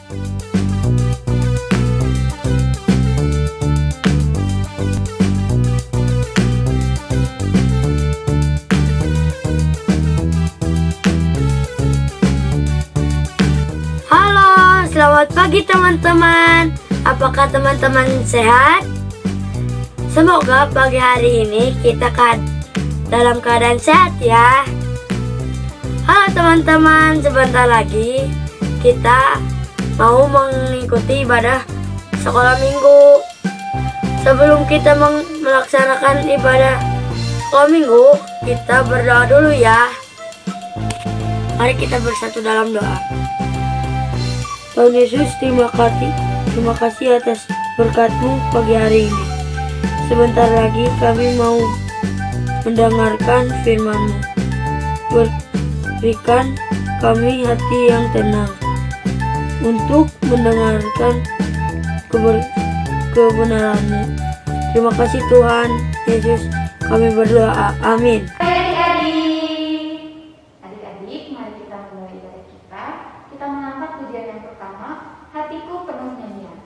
Halo, selamat pagi teman-teman. Apakah teman-teman sehat? Semoga pagi hari ini kita dalam keadaan sehat ya. Halo teman-teman, sebentar lagi kita mau mengikuti ibadah sekolah minggu. Sebelum kita melaksanakan ibadah sekolah minggu, kita berdoa dulu ya. Mari kita bersatu dalam doa. Tuhan Yesus, terima kasih atas berkat-Mu pagi hari ini. Sebentar lagi kami mau mendengarkan firman-Mu. Berikan kami hati yang tenang untuk mendengarkan kebenaran-Mu. Terima kasih Tuhan Yesus, kami berdoa. Amin. Adik-adik, mari kita mulai ibadah kita. Kita mengangkat pujian yang pertama, Hatiku Penuh Nyanyian.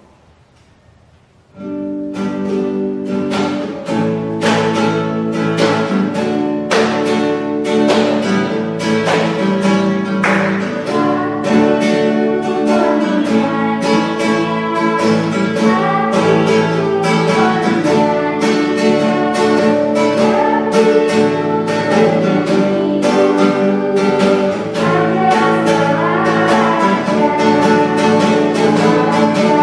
Hatiku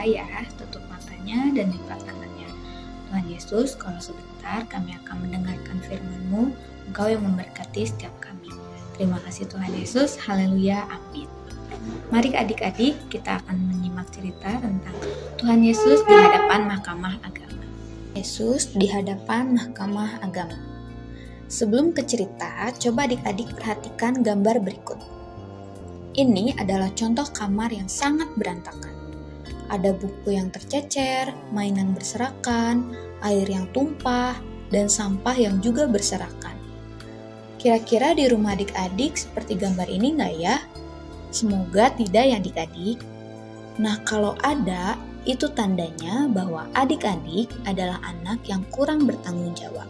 ya, tutup matanya dan lipat tangannya. Tuhan Yesus, kalau sebentar kami akan mendengarkan firman-Mu, Engkau yang memberkati setiap kami. Terima kasih Tuhan Yesus, haleluya, amin. Mari adik-adik, kita akan menyimak cerita tentang Tuhan Yesus di hadapan Mahkamah Agama. Yesus di hadapan Mahkamah Agama. Sebelum ke cerita, coba adik-adik perhatikan gambar berikut. Ini adalah contoh kamar yang sangat berantakan. Ada buku yang tercecer, mainan berserakan, air yang tumpah, dan sampah yang juga berserakan. Kira-kira di rumah adik-adik seperti gambar ini nggak ya? Semoga tidak ya adik-adik. Nah, kalau ada, itu tandanya bahwa adik-adik adalah anak yang kurang bertanggung jawab.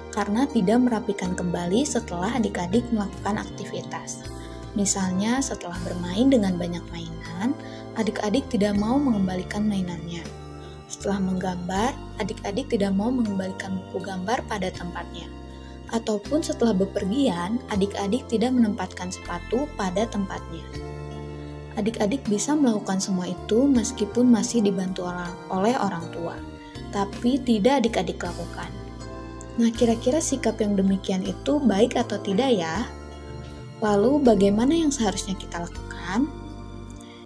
Karena tidak merapikan kembali setelah adik-adik melakukan aktivitas. Misalnya setelah bermain dengan banyak mainan, adik-adik tidak mau mengembalikan mainannya. Setelah menggambar, adik-adik tidak mau mengembalikan buku gambar pada tempatnya. Ataupun setelah bepergian, adik-adik tidak menempatkan sepatu pada tempatnya. Adik-adik bisa melakukan semua itu meskipun masih dibantu oleh orang tua, tapi tidak adik-adik lakukan. Nah, kira-kira sikap yang demikian itu baik atau tidak ya? Lalu bagaimana yang seharusnya kita lakukan?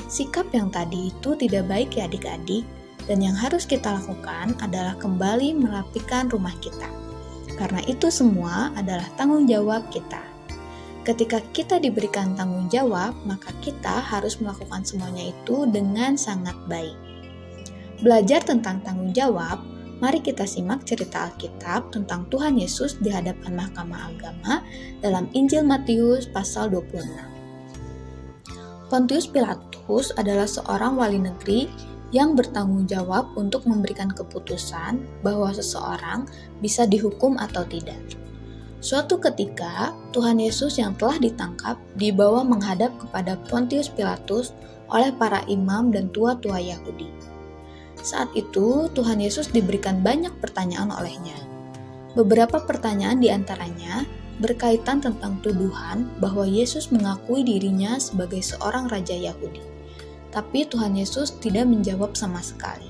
Sikap yang tadi itu tidak baik ya adik-adik, dan yang harus kita lakukan adalah kembali merapikan rumah kita. Karena itu semua adalah tanggung jawab kita. Ketika kita diberikan tanggung jawab, maka kita harus melakukan semuanya itu dengan sangat baik. Belajar tentang tanggung jawab, mari kita simak cerita Alkitab tentang Tuhan Yesus di hadapan Mahkamah Agama dalam Injil Matius pasal 26. Pontius Pilatus adalah seorang wali negeri yang bertanggung jawab untuk memberikan keputusan bahwa seseorang bisa dihukum atau tidak. Suatu ketika, Tuhan Yesus yang telah ditangkap dibawa menghadap kepada Pontius Pilatus oleh para imam dan tua-tua Yahudi. Saat itu, Tuhan Yesus diberikan banyak pertanyaan olehnya. Beberapa pertanyaan diantaranya berkaitan tentang tuduhan bahwa Yesus mengakui dirinya sebagai seorang raja Yahudi. Tapi Tuhan Yesus tidak menjawab sama sekali.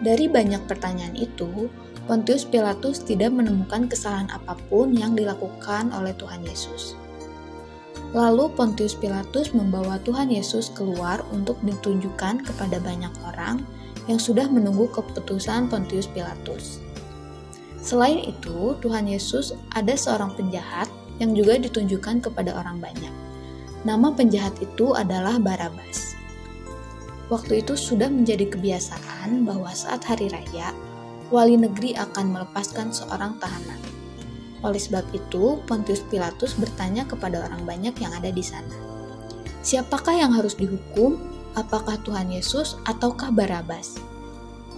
Dari banyak pertanyaan itu, Pontius Pilatus tidak menemukan kesalahan apapun yang dilakukan oleh Tuhan Yesus. Lalu Pontius Pilatus membawa Tuhan Yesus keluar untuk ditunjukkan kepada banyak orang yang sudah menunggu keputusan Pontius Pilatus. Selain itu, Tuhan Yesus ada seorang penjahat yang juga ditunjukkan kepada orang banyak. Nama penjahat itu adalah Barabas. Waktu itu sudah menjadi kebiasaan bahwa saat hari raya, wali negeri akan melepaskan seorang tahanan. Oleh sebab itu, Pontius Pilatus bertanya kepada orang banyak yang ada di sana, siapakah yang harus dihukum? Apakah Tuhan Yesus ataukah Barabas?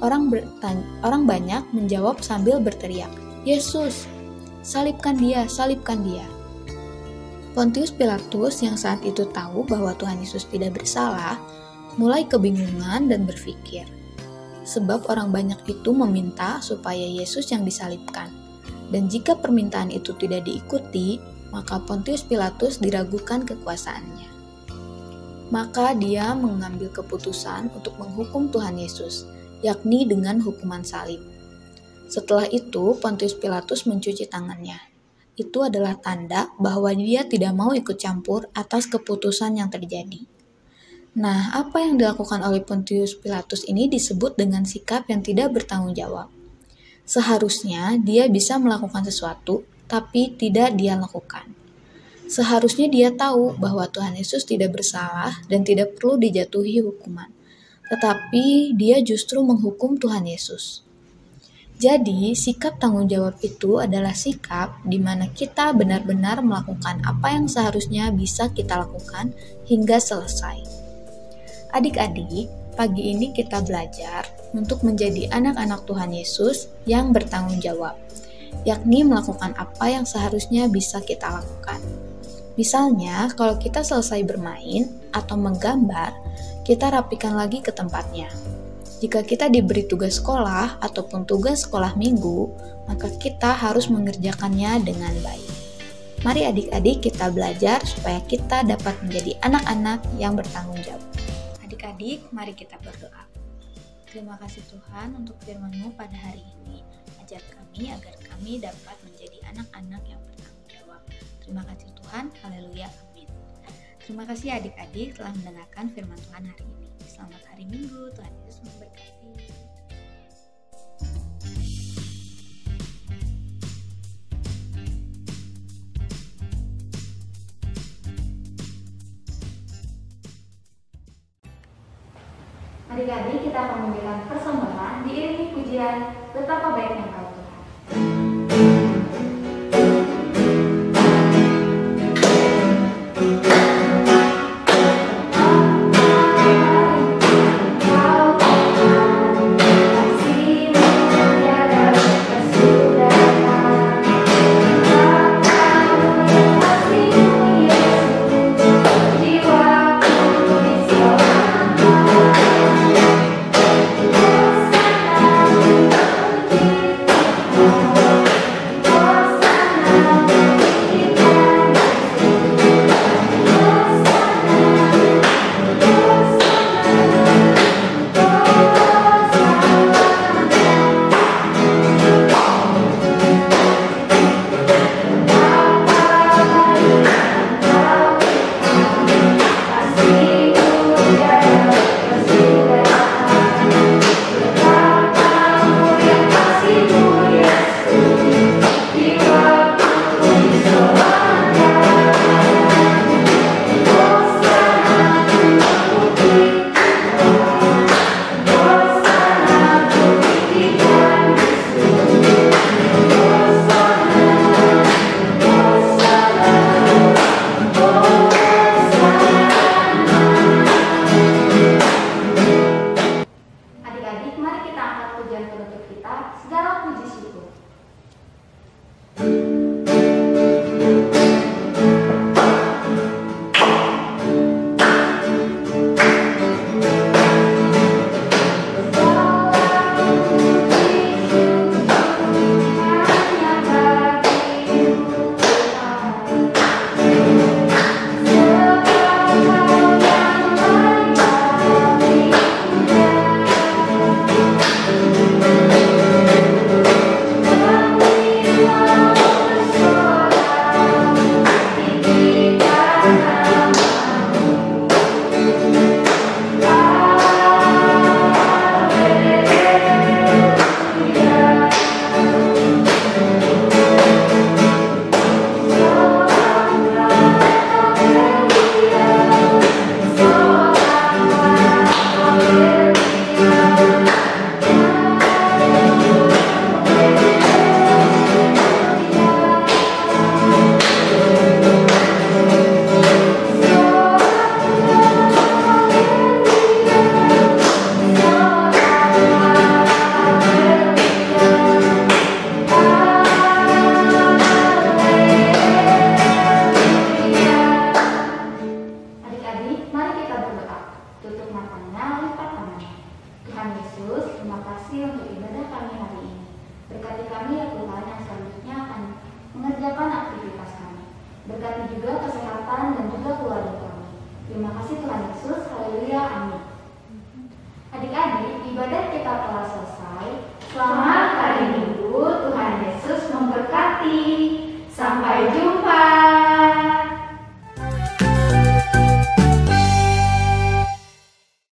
Orang banyak menjawab sambil berteriak, Yesus, salibkan dia, salibkan dia. Pontius Pilatus yang saat itu tahu bahwa Tuhan Yesus tidak bersalah, mulai kebingungan dan berpikir, sebab orang banyak itu meminta supaya Yesus yang disalibkan. Dan jika permintaan itu tidak diikuti, maka Pontius Pilatus diragukan kekuasaannya. Maka dia mengambil keputusan untuk menghukum Tuhan Yesus, yakni dengan hukuman salib. Setelah itu, Pontius Pilatus mencuci tangannya. Itu adalah tanda bahwa dia tidak mau ikut campur atas keputusan yang terjadi. Nah, apa yang dilakukan oleh Pontius Pilatus ini disebut dengan sikap yang tidak bertanggung jawab. Seharusnya dia bisa melakukan sesuatu, tapi tidak dia lakukan. Seharusnya dia tahu bahwa Tuhan Yesus tidak bersalah dan tidak perlu dijatuhi hukuman. Tetapi dia justru menghukum Tuhan Yesus. Jadi, sikap tanggung jawab itu adalah sikap di mana kita benar-benar melakukan apa yang seharusnya bisa kita lakukan hingga selesai. Adik-adik, pagi ini kita belajar untuk menjadi anak-anak Tuhan Yesus yang bertanggung jawab, yakni melakukan apa yang seharusnya bisa kita lakukan. Misalnya, kalau kita selesai bermain atau menggambar, kita rapikan lagi ke tempatnya. Jika kita diberi tugas sekolah ataupun tugas sekolah minggu, maka kita harus mengerjakannya dengan baik. Mari adik-adik kita belajar supaya kita dapat menjadi anak-anak yang bertanggung jawab. Adik-adik, mari kita berdoa. Terima kasih Tuhan untuk firman-Mu pada hari ini. Ajar kami agar kami dapat menjadi anak-anak yang bertanggung jawab. Terima kasih Tuhan, haleluya, amin. Terima kasih adik-adik telah mendengarkan firman Tuhan hari ini. Selamat hari Minggu, Tuhan Yesus memberkati. Adik-adik, kita akan memberikan persembahan diiringi pujian Betapa Baiknya Kau.